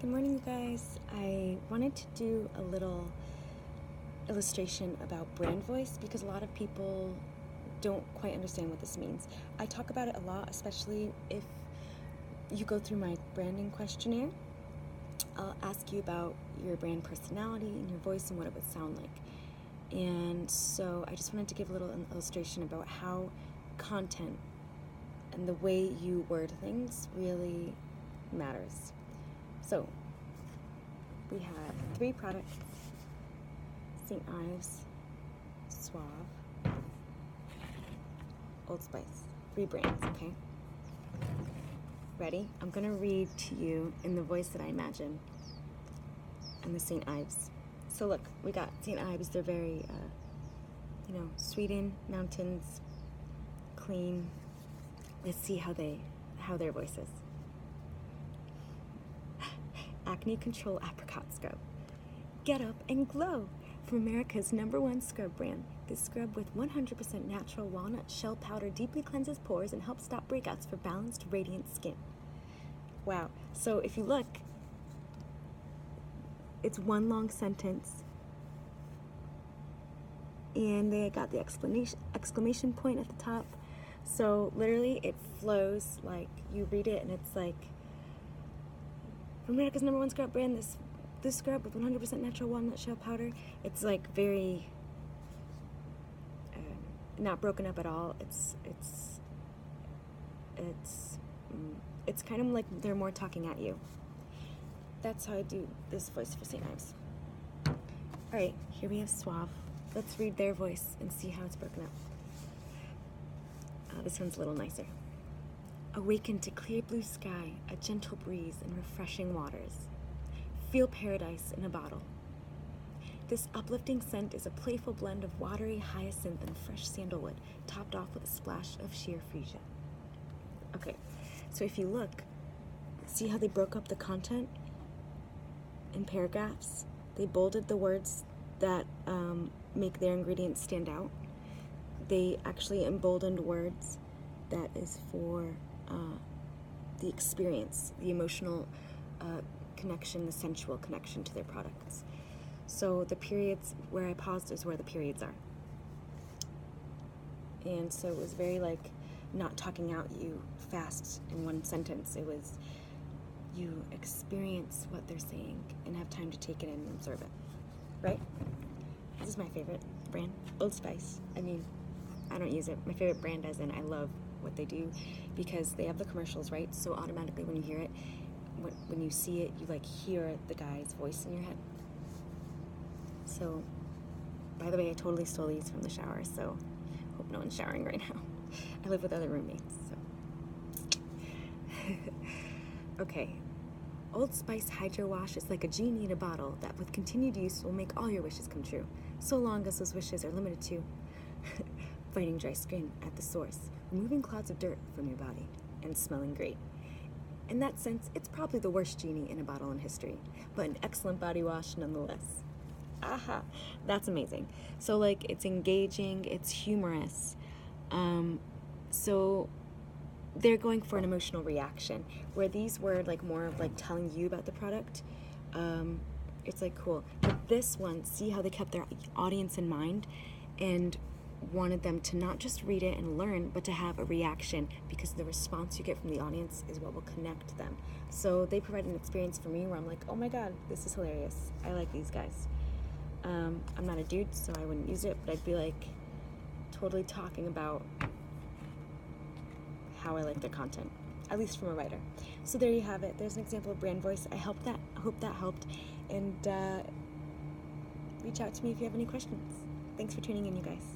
Good morning, you guys. I wanted to do a little illustration about brand voice because a lot of people don't quite understand what this means. I talk about it a lot, especially if you go through my branding questionnaire. I'll ask you about your brand personality and your voice and what it would sound like. And so I just wanted to give a little illustration about how content and the way you word things really matters. So we have 3 products: St. Ives, Suave, Old Spice. 3 brands, okay? Ready? I'm gonna read to you in the voice that I imagine and the St. Ives. So look, we got St. Ives. They're very, Sweden, mountains, clean. Let's see how their voice is. Acne Control Apricot Scrub. Get up and glow! From America's #1 scrub brand, this scrub with 100% natural walnut shell powder deeply cleanses pores and helps stop breakouts for balanced, radiant skin. Wow. So if you look, it's one long sentence, and they got the exclamation point at the top. So literally it flows, like you read it and it's like, from America's #1 scrub brand, this scrub with 100% natural walnut shell powder. It's like very not broken up at all. It's kind of like they're more talking at you. That's how I do this voice for St. Ives. All right, here we have Suave. Let's read their voice and see how it's broken up. This one's a little nicer. Awaken to clear blue sky, a gentle breeze, and refreshing waters. Feel paradise in a bottle. This uplifting scent is a playful blend of watery hyacinth and fresh sandalwood, topped off with a splash of sheer freesia. Okay, so if you look, see how they broke up the content in paragraphs? They bolded the words that make their ingredients stand out. They actually emboldened words that is for the experience, the emotional connection, the sensual connection to their products. So the periods where I paused is where the periods are. And so it was very like not talking out you fast in one sentence. It was you experience what they're saying and have time to take it in and observe it. Right? This is my favorite brand, Old Spice. I mean, I don't use it. My favorite brand as in I love what they do because they have the commercials, right? So automatically when you hear it, when you see it, you like hear the guy's voice in your head. So, by the way, I totally stole these from the shower, so hope no one's showering right now. I live with other roommates, so. Okay. Old Spice Hydro Wash is like a genie in a bottle that with continued use will make all your wishes come true, so long as those wishes are limited to fighting dry skin at the source, removing clouds of dirt from your body, and smelling great. In that sense, it's probably the worst genie in a bottle in history, but an excellent body wash nonetheless. Aha, that's amazing. So like it's engaging, it's humorous. So they're going for an emotional reaction, where these were like more of like telling you about the product. It's like cool. But this one, see how they kept their audience in mind and wanted them to not just read it and learn, but to have a reaction, because the response you get from the audience is what will connect them. So they provide an experience for me where I'm like, oh my god, this is hilarious. I like these guys. I'm not a dude, so I wouldn't use it, but I'd be like totally talking about how I like their content, at least from a writer. So there you have it. There's an example of brand voice. I hope that helped, and reach out to me if you have any questions. Thanks for tuning in, you guys.